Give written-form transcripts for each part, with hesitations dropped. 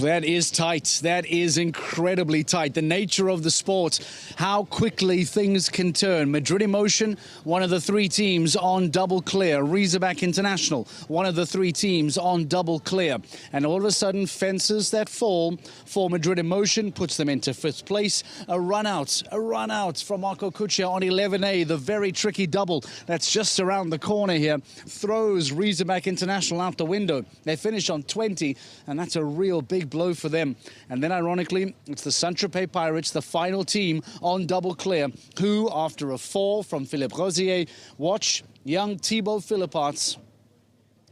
That is tight. That is incredibly tight. The nature of the sport, how quickly things can turn. Madrid Emotion, one of the three teams on double clear. Razorback International, one of the three teams on double clear. And all of a sudden, fences that fall for Madrid Emotion puts them into fifth place. A run out from Marco Cuccia on 11A. The very tricky double that's just around the corner here throws Razorback International out the window. They finish on 20, and that's a real big blow for them. And then ironically, it's the Saint-Tropez Pirates, the final team on double clear, who after a fall from Philippe Rosier, watch young Thibaut Philipparts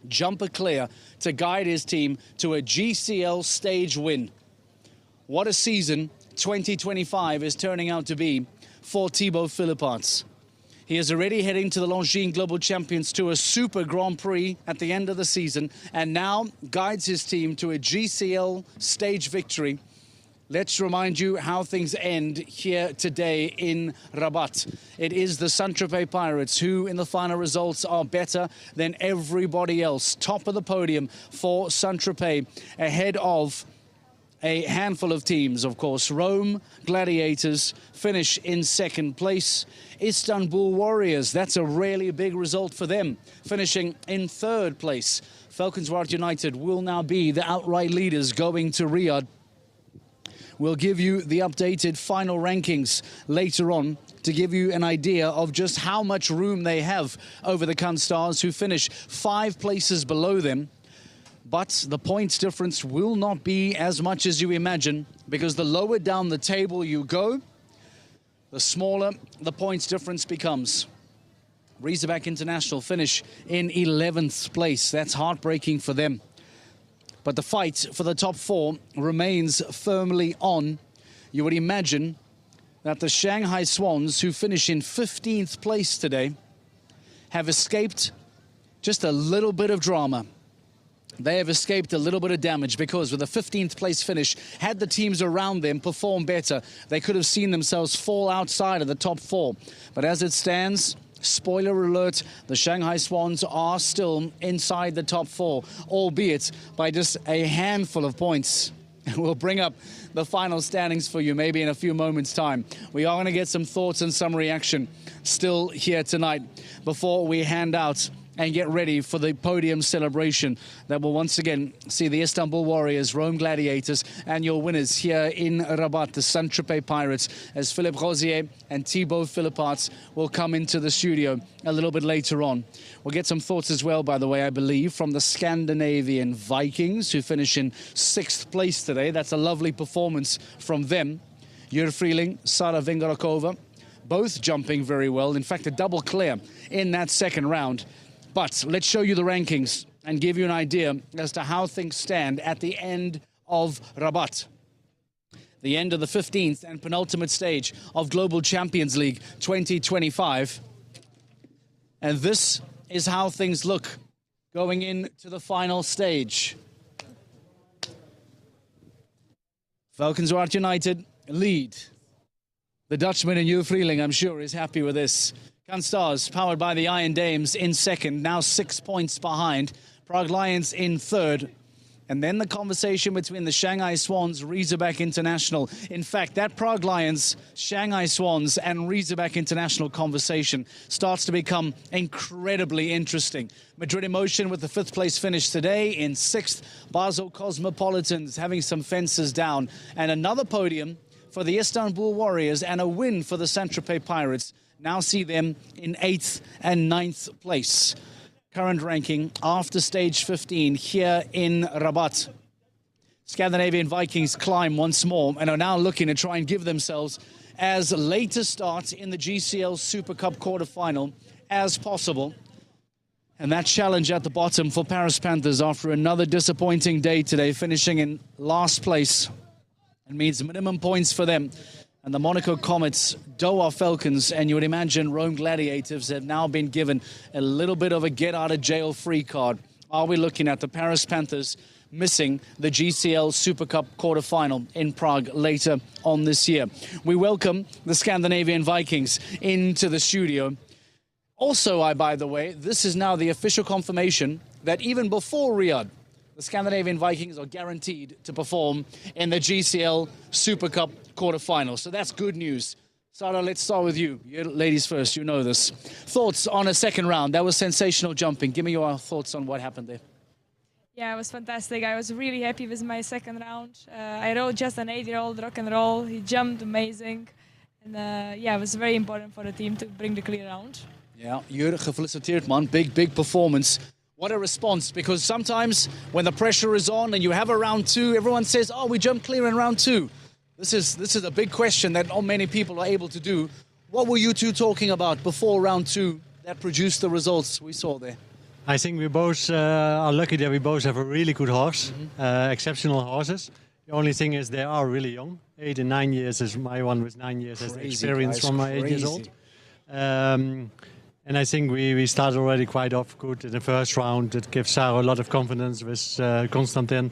jumper clear to guide his team to a GCL stage win. What a season 2025 is turning out to be for Thibaut Philipparts. He is already heading to the Longines Global Champions Tour Super Grand Prix at the end of the season, and now guides his team to a GCL stage victory. Let's remind you how things end here today in Rabat. It is the Saint-Tropez Pirates who, in the final results, are better than everybody else. Top of the podium for Saint-Tropez, ahead of a handful of teams, of course. Rome Gladiators finish in second place. Istanbul Warriors, that's a really big result for them, finishing in third place. Falcons Ward United will now be the outright leaders going to Riyadh. We'll give you the updated final rankings later on to give you an idea of just how much room they have over the Can Stars, who finish 5 places below them. But the points difference will not be as much as you imagine, because the lower down the table you go, the smaller the points difference becomes. Razorback International finish in 11th place. That's heartbreaking for them. But the fight for the top 4 remains firmly on. You would imagine that the Shanghai Swans, who finish in 15th place today, have escaped just a little bit of drama. They have escaped a little bit of damage, because with a 15th place finish, had the teams around them performed better, they could have seen themselves fall outside of the top 4. But as it stands, spoiler alert, the Shanghai Swans are still inside the top 4, albeit by just a handful of points. We'll bring up the final standings for you maybe in a few moments' time. We are going to get some thoughts and some reaction still here tonight before we hand out and get ready for the podium celebration that will once again see the Istanbul Warriors, Rome Gladiators, and your winners here in Rabat, the Saint-Tropez Pirates, as Philippe Rosier and Thibaut Philipparts will come into the studio a little bit later on. We'll get some thoughts as well, by the way, I believe, from the Scandinavian Vikings, who finish in 6th place today. That's a lovely performance from them. Jur Freeling, Sara Vengarakova, both jumping very well. In fact, a double clear in that second round. But let's show you the rankings and give you an idea as to how things stand at the end of Rabat, the end of the 15th and penultimate stage of Global Champions League 2025. And this is how things look going into the final stage. Falcons Ward United lead. The Dutchman and Jur Freeling, I'm sure, is happy with this. Can Stars, powered by the Iron Dames, in second, now 6 points behind. Prague Lions in third. And then the conversation between the Shanghai Swans, Razorback International. In fact, that Prague Lions, Shanghai Swans, and Razorback International conversation starts to become incredibly interesting. Madrid Emotion with the 5th place finish today. In 6th, Basel Cosmopolitans having some fences down. And another podium for the Istanbul Warriors and a win for the Saint-Tropez Pirates now see them in 8th and 9th place. Current ranking after stage 15 here in Rabat. Scandinavian Vikings climb once more and are now looking to try and give themselves as late a start in the GCL Super Cup quarterfinal as possible. And that challenge at the bottom for Paris Panthers after another disappointing day today, finishing in last place. It means minimum points for them. And the Monaco Comets, Doha Falcons, and you would imagine Rome Gladiators have now been given a little bit of a get-out-of-jail-free card. Are we looking at the Paris Panthers missing the GCL Super Cup quarterfinal in Prague later on this year? We welcome the Scandinavian Vikings into the studio. Also, by the way, this is now the official confirmation that even before Riyadh, the Scandinavian Vikings are guaranteed to perform in the GCL Super Cup quarterfinal. So that's good news. Sara, let's start with you. You ladies first, you know this. Thoughts on a second round? That was sensational jumping. Give me your thoughts on what happened there. Yeah, it was fantastic. I was really happy with my second round. I rode just an 8-year-old rock and roll. He jumped amazing. And yeah, it was very important for the team to bring the clear round. Yeah, Jurgen, gefeliciteerd man. Big performance. What a response, because sometimes when the pressure is on and you have a round 2, everyone says, oh, we jumped clear in round 2. This is a big question that not many people are able to do. What were you two talking about before round 2 that produced the results we saw there? I think we both are lucky that we both have a really good horse, exceptional horses. The only thing is they are really young. 8 and 9 years, as my one was 9 years, has experience from my 8 years old. And I think we started already quite off good in the first round. It gives Sarah a lot of confidence with Constantin.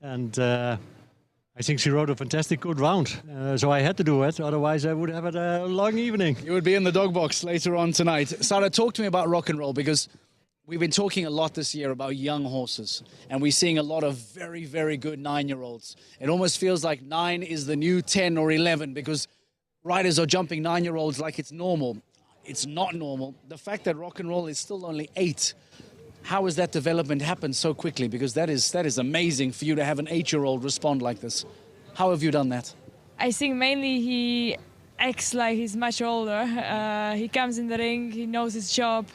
And I think she rode a fantastic good round. So I had to do it, otherwise I would have had a long evening. You would be in the dog box later on tonight. Sarah, talk to me about rock and roll, because we've been talking a lot this year about young horses. And we're seeing a lot of very, very good 9-year-olds. It almost feels like 9 is the new 10 or 11, because riders are jumping 9-year-olds like it's normal. It's not normal. The fact that rock and roll is still only 8, how has that development happened so quickly? Because that is amazing for you to have an 8-year-old respond like this. How have you done that? I think mainly he acts like he's much older. He comes in the ring, he knows his job.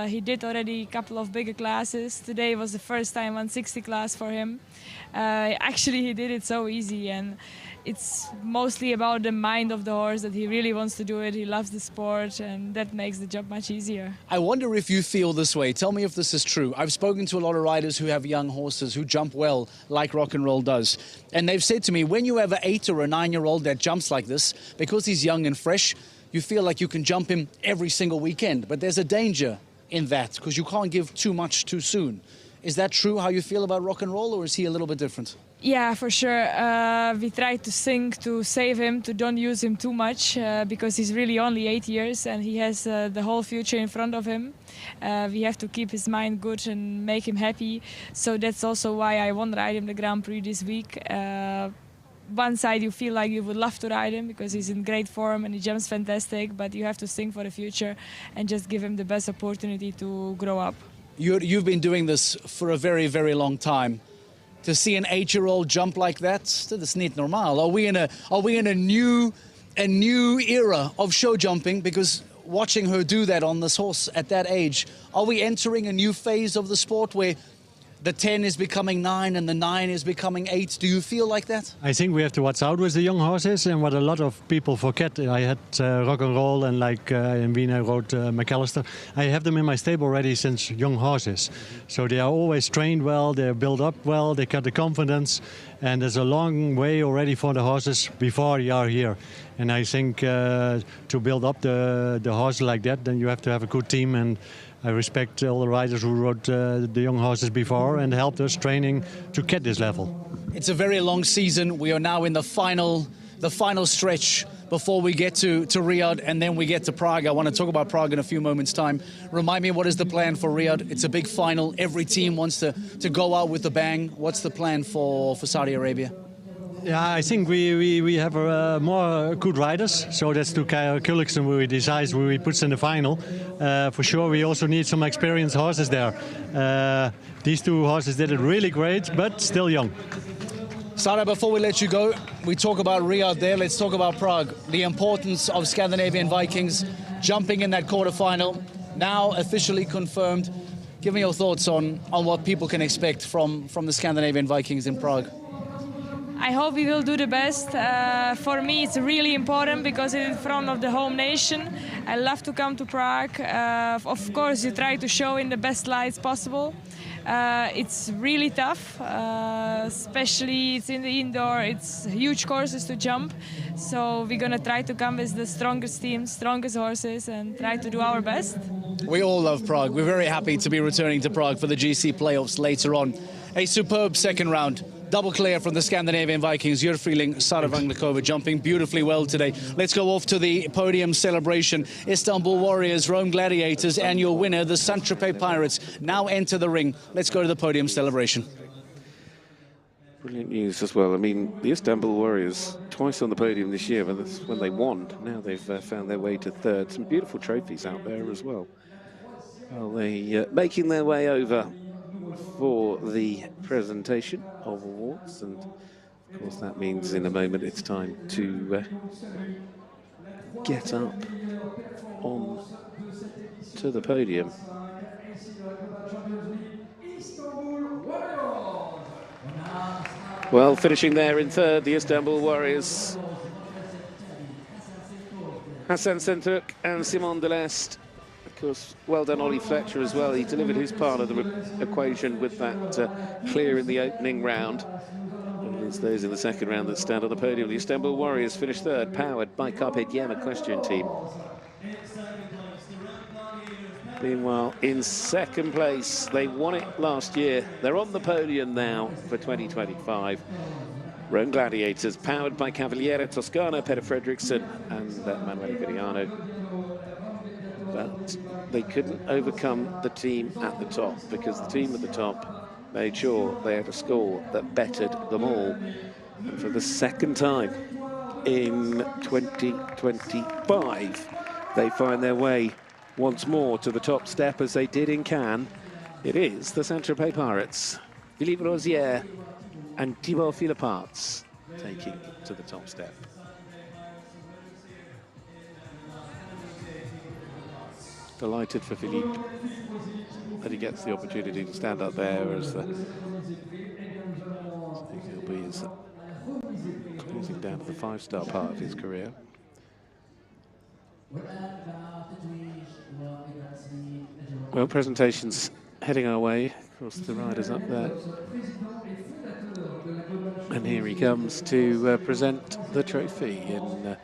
He did already a couple of bigger classes. Today was the first time 160 class for him. Actually, he did it so easy, and it's mostly about the mind of the horse, that he really wants to do it. He loves the sport, and that makes the job much easier. I wonder if you feel this way. Tell me if this is true. I've spoken to a lot of riders who have young horses who jump well, like rock and roll does. And they've said to me, when you have an 8 or a 9-year-old that jumps like this, because he's young and fresh, you feel like you can jump him every single weekend. But there's a danger in that, because you can't give too much too soon. Is that true, how you feel about rock and roll, or is he a little bit different? Yeah, for sure. We try to think to save him, to don't use him too much, because he's really only 8 years and he has the whole future in front of him. We have to keep his mind good and make him happy. So that's also why I won't ride him the Grand Prix this week. One side you feel like you would love to ride him because he's in great form and he jumps fantastic, but you have to think for the future and just give him the best opportunity to grow up. You've been doing this for a very, very long time. To see an 8-year-old jump like that's not normal. Are we in a new era of show jumping? Because watching her do that on this horse at that age, are we entering a new phase of the sport where the 10 is becoming 9 and the 9 is becoming 8? Do you feel like that? I think we have to watch out with the young horses, and what a lot of people forget. I had rock and roll, and like in Wien I rode McAllister. I have them in my stable already since young horses. So they are always trained well, they're built up well, they got the confidence, and there's a long way already for the horses before they are here. And I think to build up the horse like that, then you have to have a good team, and I respect all the riders who rode the young horses before and helped us training to get this level. It's a very long season. We are now in the final stretch before we get to Riyadh, and then we get to Prague. I want to talk about Prague in a few moments' time. Remind me, what is the plan for Riyadh? It's a big final. Every team wants to go out with a bang. What's the plan for Saudi Arabia? Yeah, I think we have more good riders, so that's to Kulixen where we decide where we put in the final. For sure, we also need some experienced horses there. These two horses did it really great, but still young. Sara, before we let you go, we talk about Riyadh there, let's talk about Prague. The importance of Scandinavian Vikings jumping in that quarterfinal, now officially confirmed. Give me your thoughts on what people can expect from the Scandinavian Vikings in Prague. I hope we will do the best. For me, it's really important because it's in front of the home nation. I love to come to Prague. Of course, you try to show in the best lights possible. It's really tough, especially it's in the indoor. It's huge courses to jump. So we're going to try to come with the strongest team, strongest horses, and try to do our best. We all love Prague. We're very happy to be returning to Prague for the GC playoffs later on. A superb second round. Double clear from the Scandinavian Vikings. You're feeling Sara Vanglikova jumping beautifully well today. Let's go off to the podium celebration. Istanbul Warriors, Rome Gladiators, and your winner, the Saint-Tropez Pirates, now enter the ring. Let's go to the podium celebration. Brilliant news as well. I mean, the Istanbul Warriors, twice on the podium this year, but that's when they won. Now they've found their way to third. Some beautiful trophies out there as well. Well, they making their way over for the presentation of awards, and of course that means in a moment it's time to get up on to the podium. Well, finishing there in third, the Istanbul Warriors, Hasan Şentürk and Simon Deleste. Of course, well done Ollie Fletcher as well. He delivered his part of the equation with that clear in the opening round. And it's those in the second round that stand on the podium. The Istanbul Warriors finished third, powered by Carpe Diem Equestrian Team. Meanwhile, in second place, they won it last year. They're on the podium now for 2025. Rome Gladiators, powered by Cavaliere Toscana, Peter Fredriksson and Manuel Gariano. But they couldn't overcome the team at the top because the team at the top made sure they had a score that bettered them all. And for the second time in 2025, they find their way once more to the top step as they did in Cannes. It is the Saint-Tropez Pirates, Philippe Rosier and Thibaut Philipparts taking to the top step. Delighted for Philippe that he gets the opportunity to stand up there as he'll be closing down to the five-star part of his career. Well, presentations heading our way. Of course, the rider's up there. And here he comes to present the trophy. And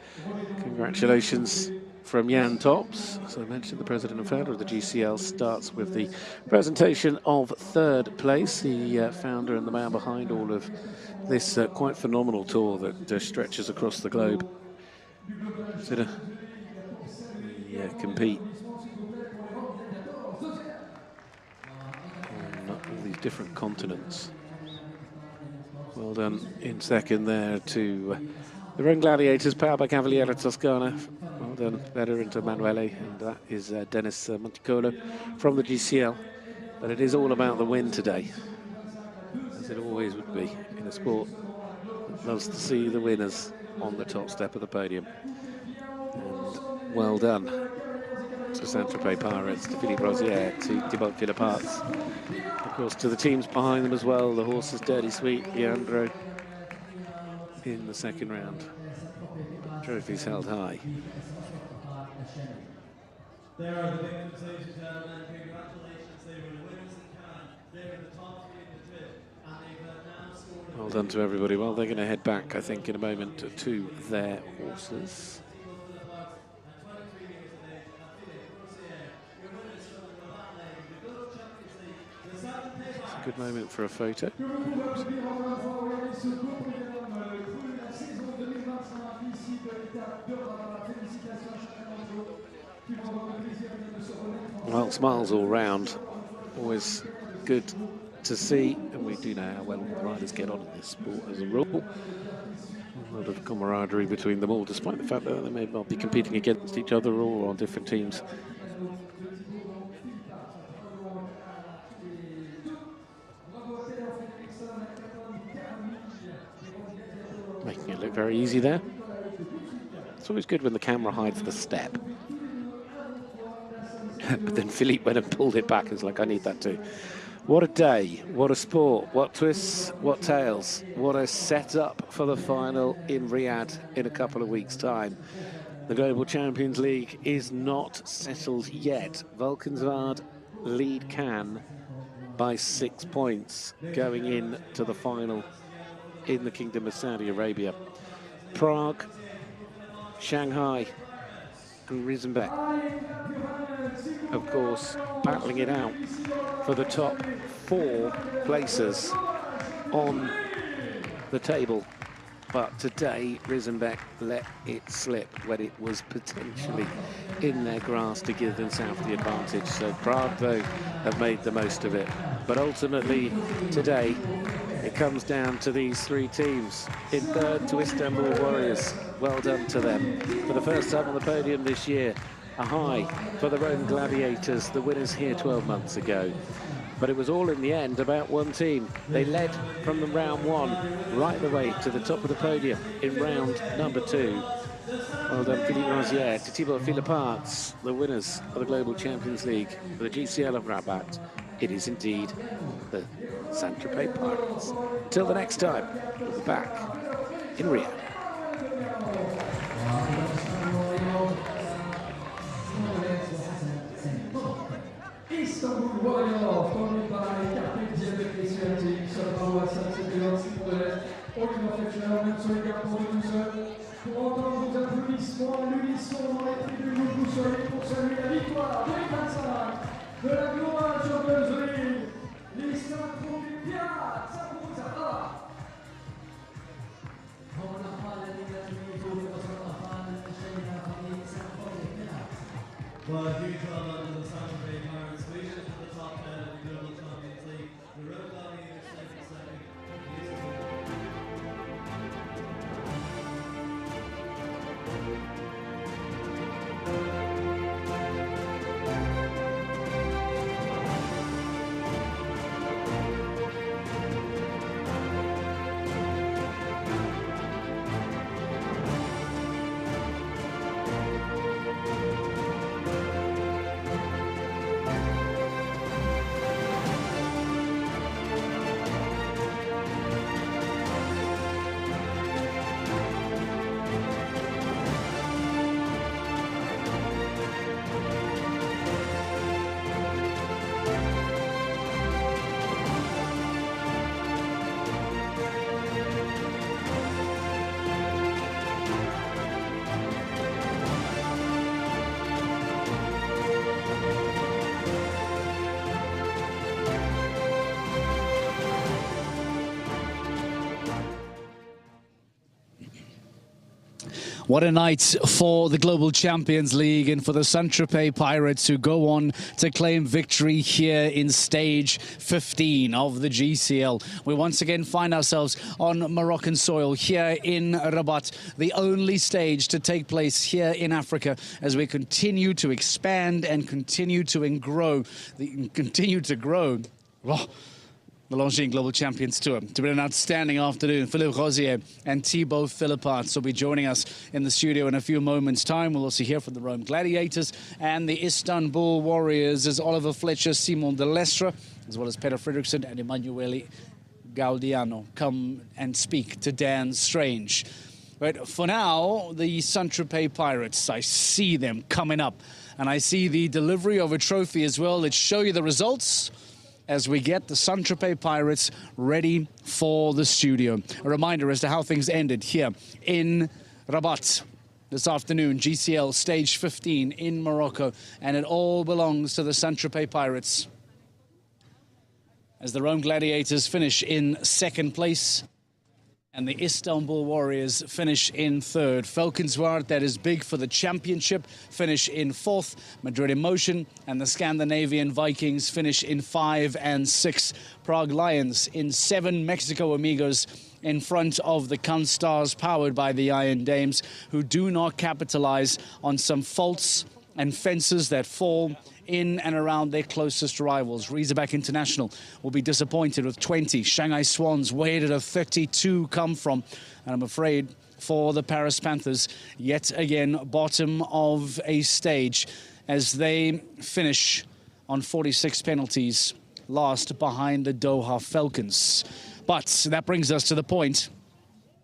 congratulations from Jan Tops. As I mentioned, the president and founder of the GCL starts with the presentation of third place. The founder and the man behind all of this quite phenomenal tour that stretches across the globe. Consider compete on all these different continents. Well done in second there to the Rome Gladiators, powered by Cavaliere Toscana. Well done, better into Emanuele, and that is Dennis Monticolo from the GCL. But it is all about the win today, as it always would be in a sport that loves to see the winners on the top step of the podium. And well done to Saint-Tropez Pirates, to Philippe Rosier, to Thibaut Philipparts. Of course, to the teams behind them as well, the horses Dirty Sweet, Leandro in the second round. Trophies held high. There are the victims, ladies and gentlemen. Congratulations, they were the winners in Cannes. They were the top three in Madrid, and they've now scored. Well done to everybody. Well, they're going to head back, I think, in a moment to their horses. It's a good moment for a photo. Well, smiles all round. Always good to see, and we do know how well the riders get on in this sport as a rule. A lot of camaraderie between them all, despite the fact that they may not be competing against each other or on different teams. Making it look very easy there. It's always good when the camera hides the step. But then Philippe went and pulled it back. It's like, I need that too. What a day, what a sport, what twists, what tales, what a setup for the final in Riyadh in a couple of weeks' time. The Global Champions League is not settled yet. Valkenswaard lead Cannes by 6 points going in to the final in the Kingdom of Saudi Arabia. Prague, Shanghai and Riesenbeck, of course, battling it out for the top 4 places on the table. But today, Riesenbeck let it slip when it was potentially in their grasp to give them South the advantage. So Prague, though, have made the most of it. But ultimately, today, it comes down to these 3 teams. In third to Istanbul Warriors. Well done to them. For the first time on the podium this year, a high for the Rome Gladiators, the winners here 12 months ago. But it was all in the end about one team. They led from the round 1 right the way to the top of the podium in round number 2. Well done, Philippe Rozier, to Thibaut Philipparts, the winners of the Global Champions League for the GCL of Rabat. It is indeed the Saint-Tropez Pirates. Until the next time, we'll be back in Riyadh. Istanbul Warriors, followed by Captain de Christianity, Salvador Saint-Séverin, aucune réflexion, même sur les gars pour nous seuls. Pour entendre vos applaudissements à l'unisson dans les tribunes, vous soyez pour saluer la victoire 2025 de la Global Champions League. Les Saint-Tropez Pirates, ça vous a Well, a huge well done to the Saint-Tropez Pirates, squeezing into the top 10 of the Global Champions League. The Rome Gladiators taking second. What a night for the Global Champions League and for the Saint-Tropez Pirates, who go on to claim victory here in stage 15 of the GCL. We once again find ourselves on Moroccan soil here in Rabat, the only stage to take place here in Africa as we continue to expand and continue to grow. The Longines Global Champions Tour. It's been an outstanding afternoon. Philippe Rozier and Thibaut Philipparts will be joining us in the studio in a few moments' time. We'll also hear from the Rome Gladiators and the Istanbul Warriors as Oliver Fletcher, Simon de Lestre, as well as Peter Fredriksson and Emanuele Gaudiano come and speak to Dan Strange. But for now, the Saint-Tropez Pirates, I see them coming up. And I see the delivery of a trophy as well. Let's show you the results as we get the Saint-Tropez Pirates ready for the studio. A reminder as to how things ended here in Rabat this afternoon. GCL stage 15 in Morocco, and it all belongs to the Saint-Tropez Pirates as the Rome Gladiators finish in second place and the Istanbul Warriors finish in third. Valkenswaard, that is big for the championship, finish in fourth. Madrid Emotion and the Scandinavian Vikings finish in 5 and 6. Prague Lions in 7. Mexico Amigos in front of the Cannes Stars, powered by the Iron Dames, who do not capitalize on some faults and fences that fall in and around their closest rivals. Razorback International will be disappointed with 20. Shanghai Swans, where did a 32 come from? And I'm afraid for the Paris Panthers, yet again, bottom of a stage. as they finish on 46 penalties, last behind the Doha Falcons. But that brings us to the point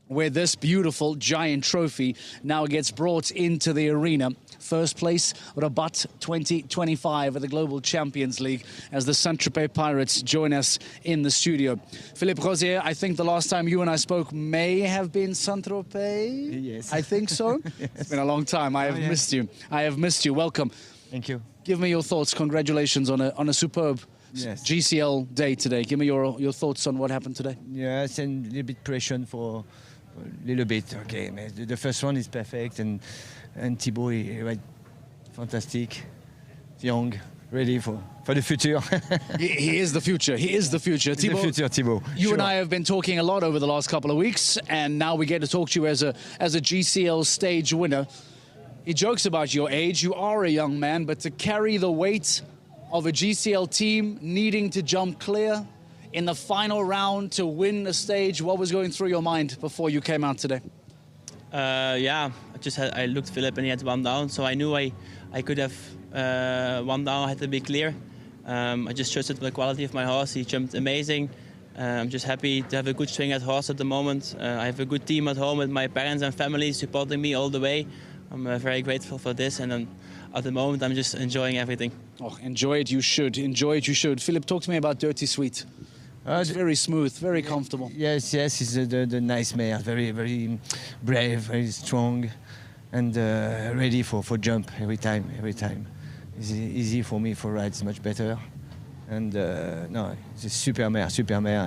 where this beautiful giant trophy now gets brought into the arena. First place, Rabat 2025 at the Global Champions League, as the Saint-Tropez Pirates join us in the studio. Philippe Rosier, I think the last time you and I spoke may have been Saint-Tropez? Yes. I think so. Yes. It's been a long time. I have missed you. I have missed you. Welcome. Thank you. Give me your thoughts. Congratulations on a superb GCL day today. Give me your thoughts on what happened today. Yes, and a little bit pressure for a little bit. Okay, the first one is perfect, and Thibaut is right, fantastic, young, ready for the future. he is the future. He is the future. Thibaut, the future, Thibaut. You and I have been talking a lot over the last couple of weeks, and now we get to talk to you as a GCL stage winner. He jokes about your age. You are a young man, but to carry the weight of a GCL team needing to jump clear in the final round to win the stage, what was going through your mind before you came out today? I looked Philip and he had one down, so I knew I could have one down. I had to be clear. I just trusted the quality of my horse. He jumped amazing. I'm just happy to have a good swing at horse at the moment. I have a good team at home with my parents and family supporting me all the way. I'm very grateful for this, and at the moment I'm just enjoying everything. Oh, enjoy it you should. Enjoy it you should. Philip, talk to me about Dirty Sweet. It's very smooth, very comfortable. Yes, he's the nice mare, very, very brave, very strong, and ready for jump every time. It's easy for me for rides, much better. And no, it's a super mare,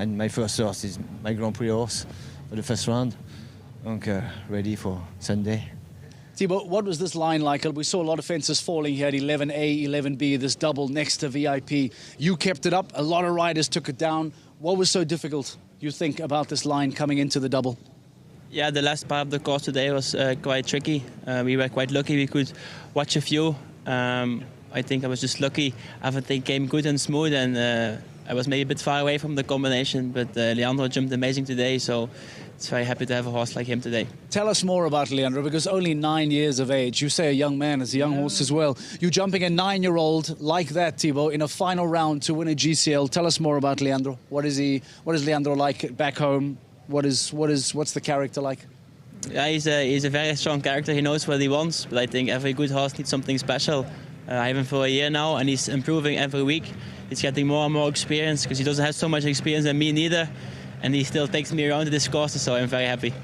and my first horse is my Grand Prix horse for the first round. Donc ready for Sunday. Thibaut, what was this line like? We saw a lot of fences falling here at 11A, 11B, this double next to VIP. You kept it up. A lot of riders took it down. What was so difficult, you think, about this line coming into the double? Yeah, the last part of the course today was quite tricky. We were quite lucky. We could watch a few. I think I was just lucky. Everything came good and smooth, and I was maybe a bit far away from the combination, but Leandro jumped amazing today, so it's very happy to have a horse like him today. Tell us more about Leandro, because only 9 years of age. You say a young man, as a young horse as well. You jumping a 9-year-old like that, Thibaut, in a final round to win a GCL. Tell us more about Leandro. What is Leandro like back home? What's the character like? Yeah, he's a very strong character. He knows what he wants, but I think every good horse needs something special. I have him for a year now, and he's improving every week. He's getting more and more experience, because he doesn't have so much experience than me neither. And he still takes me around to this course, so I'm very happy.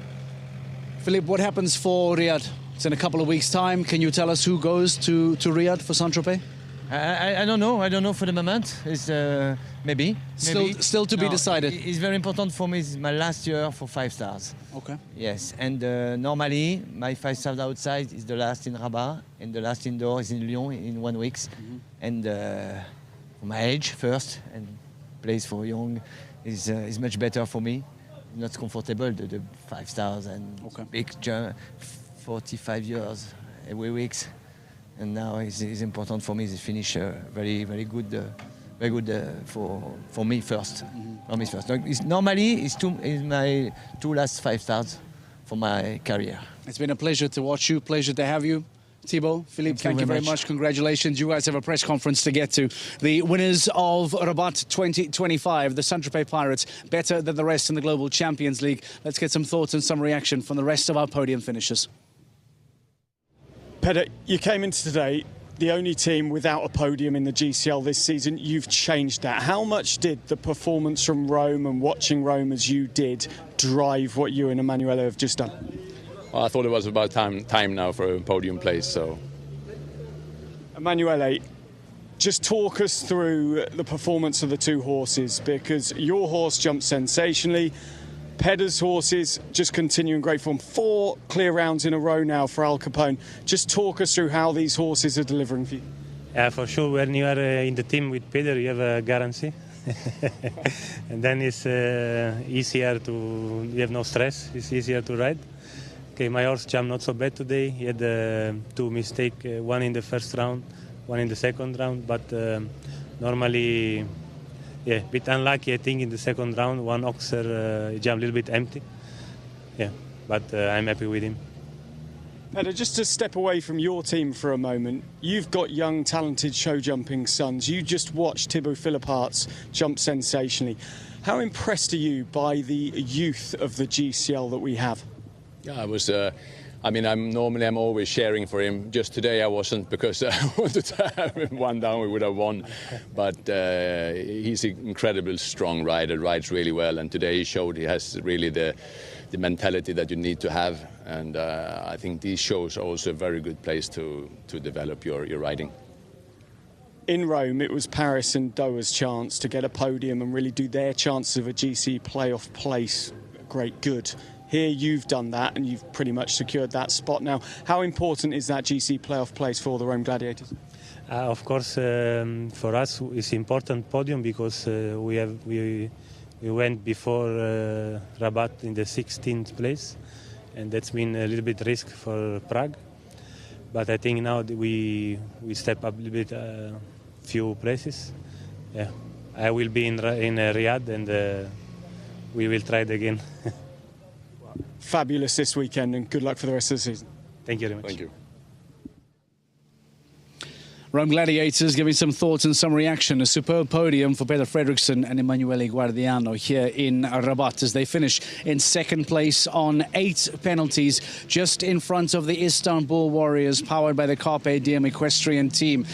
Philippe, what happens for Riyadh? It's in a couple of weeks' time. Can you tell us who goes to Riyadh for Saint-Tropez? I don't know. I don't know for the moment. It's maybe. Still to be decided. It's very important for me. It's my last year for 5 stars. Okay. Yes, and normally my 5 stars outside is the last in Rabat, and the last indoor is in Lyon in 1 week. And for my age first, and place for young is much better for me. Not comfortable, the 5 stars and big jump, 45 years every week. And now it's important for me to finish very good for me first. For me first. Normally it's my 2 last 5 stars for my career. It's been a pleasure to watch you. Pleasure to have you. Thibaut, Philippe, thank you very much. Congratulations. You guys have a press conference to get to. The winners of Rabat 2025, the Saint-Tropez Pirates, better than the rest in the Global Champions League. Let's get some thoughts and some reaction from the rest of our podium finishers. Peder, you came into today the only team without a podium in the GCL this season. You've changed that. How much did the performance from Rome and watching Rome as you did drive what you and Emanuele have just done? Well, I thought it was about time now for a podium place. So, Emanuele, just talk us through the performance of the 2 horses, because your horse jumped sensationally. Peder's horses just continuing great form. 4 clear rounds in a row now for Al Capone. Just talk us through how these horses are delivering for you. Yeah, for sure. When you are in the team with Peder, you have a guarantee. And then it's easier to, you have no stress. It's easier to ride. Okay, my horse jumped not so bad today. He had 2 mistakes, one in the first round, one in the second round. But normally, yeah, a bit unlucky, I think, in the second round. One oxer jumped a little bit empty. Yeah, but I'm happy with him. Peder, just to step away from your team for a moment, you've got young, talented show jumping sons. You just watched Thibaut Philippart's jump sensationally. How impressed are you by the youth of the GCL that we have? Yeah, I was. I'm always sharing for him. Just today I wasn't because I wanted to have him one down. We would have won, but he's an incredibly strong rider. Rides really well, and today he showed he has really the mentality that you need to have. And I think these shows are also a very good place to develop your riding. In Rome, it was Paris and Doha's chance to get a podium and really do their chances of a GC playoff place great good. Here you've done that and you've pretty much secured that spot now. How important is that GC playoff place for the Rome Gladiators? Of course, for us it's important podium because we went before Rabat in the 16th place, and that's been a little bit risk for Prague. But I think now that we step up a little bit, few places. Yeah, I will be in Riyadh, and we will try it again. Fabulous this weekend, and good luck for the rest of the season. Thank you very much. Thank you. Rome Gladiators giving some thoughts and some reaction. A superb podium for Peder Fredriksson and Emanuele Guardiano here in Rabat as they finish in second place on 8 penalties, just in front of the Istanbul Warriors, powered by the Carpe Diem equestrian team.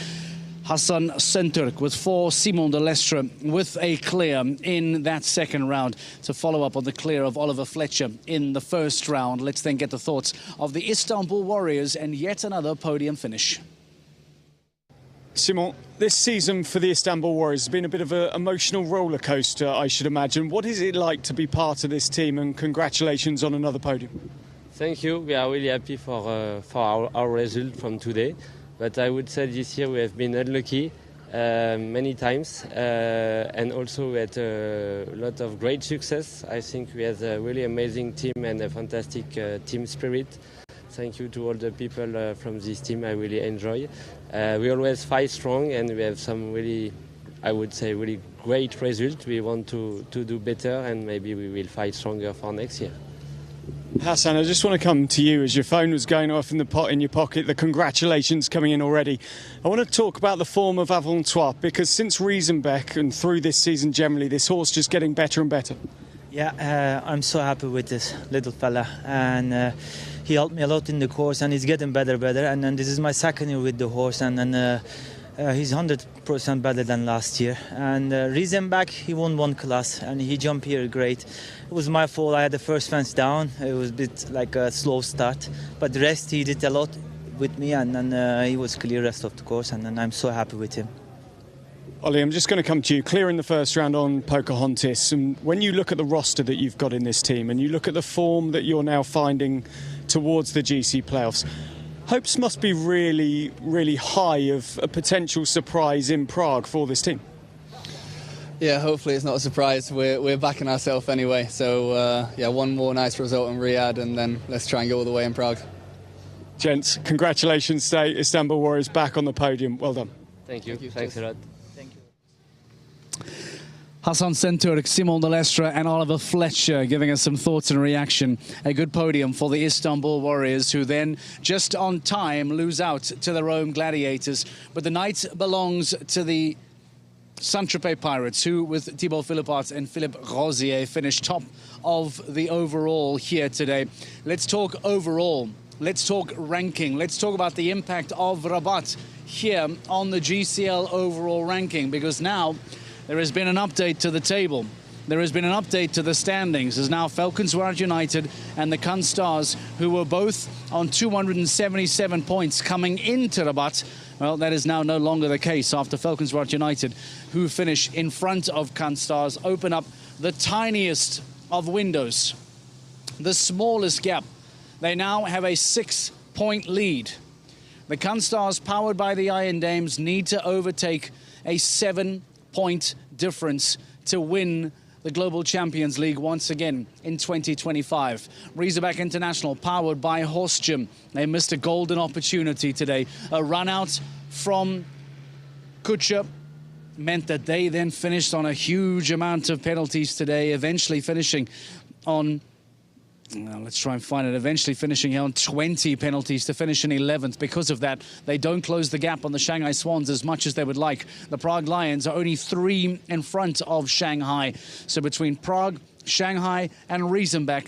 Hassan Senturk with 4, Simon de Lestre with a clear in that second round to follow up on the clear of Oliver Fletcher in the first round. Let's then get the thoughts of the Istanbul Warriors and yet another podium finish. Simon, this season for the Istanbul Warriors has been a bit of an emotional roller coaster, I should imagine. What is it like to be part of this team, and congratulations on another podium? Thank you. We are really happy for our result from today. But I would say this year we have been unlucky many times, and also we had a lot of great success. I think we have a really amazing team and a fantastic team spirit. Thank you to all the people from this team. I really enjoy. We always fight strong, and we have some really, I would say, really great results. We want to do better, and maybe we will fight stronger for next year. Hassan, I just want to come to you as your phone was going off in your pocket. The congratulations coming in already. I want to talk about the form of Avantois, because since Riesenbeck and through this season generally, this horse just getting better and better. Yeah, I'm so happy with this little fella, and he helped me a lot in the course, and he's getting better. And then this is my second year with the horse, and then he's 100% better than last year. And Riesenbeck, he won one class, and he jumped here great. It was my fault. I had the first fence down. It was a bit like a slow start, but the rest he did a lot with me, and then he was clear rest of the course, and then I'm so happy with him. Ollie, I'm just going to come to you. Clear in the first round on Pocahontas, and when you look at the roster that you've got in this team, and you look at the form that you're now finding towards the GC playoffs, hopes must be really, really high of a potential surprise in Prague for this team. Yeah, hopefully it's not a surprise. We're backing ourselves anyway. So, yeah, one more nice result in Riyadh, and then let's try and go all the way in Prague. Gents, congratulations today. Istanbul Warriors back on the podium. Well done. Thank you. Thanks a lot. Hassan Senturk, Simon de Lestre and Oliver Fletcher giving us some thoughts and reaction. A good podium for the Istanbul Warriors, who then, just on time, lose out to the Rome Gladiators. But the night belongs to the Saint-Tropez Pirates, who, with Thibaut Philippart and Philippe Rosier, finished top of the overall here today. Let's talk overall. Let's talk ranking. Let's talk about the impact of Rabat here on the GCL overall ranking, because now there has been an update to the table. There has been an update to the standings, as now Valkenswaard United and the Cannes Stars, who were both on 277 points coming into Rabat, well, that is now no longer the case after Valkenswaard United, who finish in front of Cannes Stars, open up the tiniest of windows, the smallest gap. They now have a 6-point lead. The Cannes Stars, powered by the Iron Dames, need to overtake a 7-point difference to win the Global Champions League once again in 2025. Riesenbeck International, powered by Horse Gym. They missed a golden opportunity today. A run out from Kutscher meant that they then finished on a huge amount of penalties today, eventually finishing on Now, let's try and find it. Eventually finishing on 20 penalties to finish in 11th. Because of that, they don't close the gap on the Shanghai Swans as much as they would like. The Prague Lions are only 3 in front of Shanghai. So between Prague, Shanghai and Riesenbeck,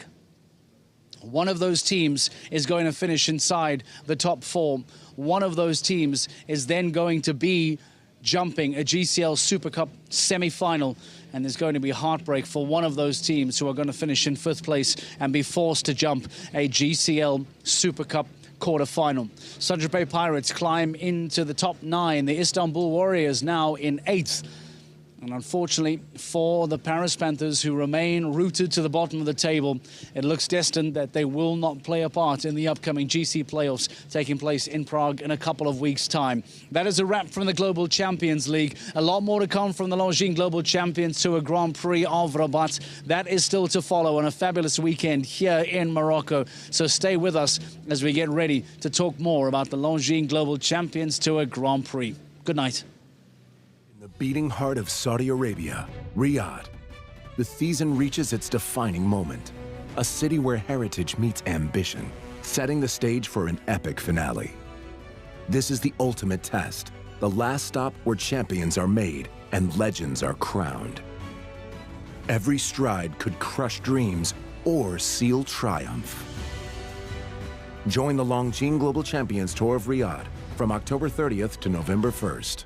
one of those teams is going to finish inside the top 4. One of those teams is then going to be jumping a GCL Super Cup semi-final, and there's going to be heartbreak for one of those teams who are going to finish in 5th place and be forced to jump a GCL Super Cup quarter-final. Saint-Tropez Pirates climb into the top 9. The Istanbul Warriors now in 8th. And unfortunately for the Paris Panthers, who remain rooted to the bottom of the table, it looks destined that they will not play a part in the upcoming GC playoffs taking place in Prague in a couple of weeks' time. That is a wrap from the Global Champions League. A lot more to come from the Longines Global Champions to a Grand Prix of Rabat. That is still to follow on a fabulous weekend here in Morocco. So stay with us as we get ready to talk more about the Longines Global Champions to a Grand Prix. Good night. The beating heart of Saudi Arabia, Riyadh, the season reaches its defining moment. A city where heritage meets ambition, setting the stage for an epic finale. This is the ultimate test, the last stop where champions are made and legends are crowned. Every stride could crush dreams or seal triumph. Join the Longines Global Champions Tour of Riyadh from October 30th to November 1st.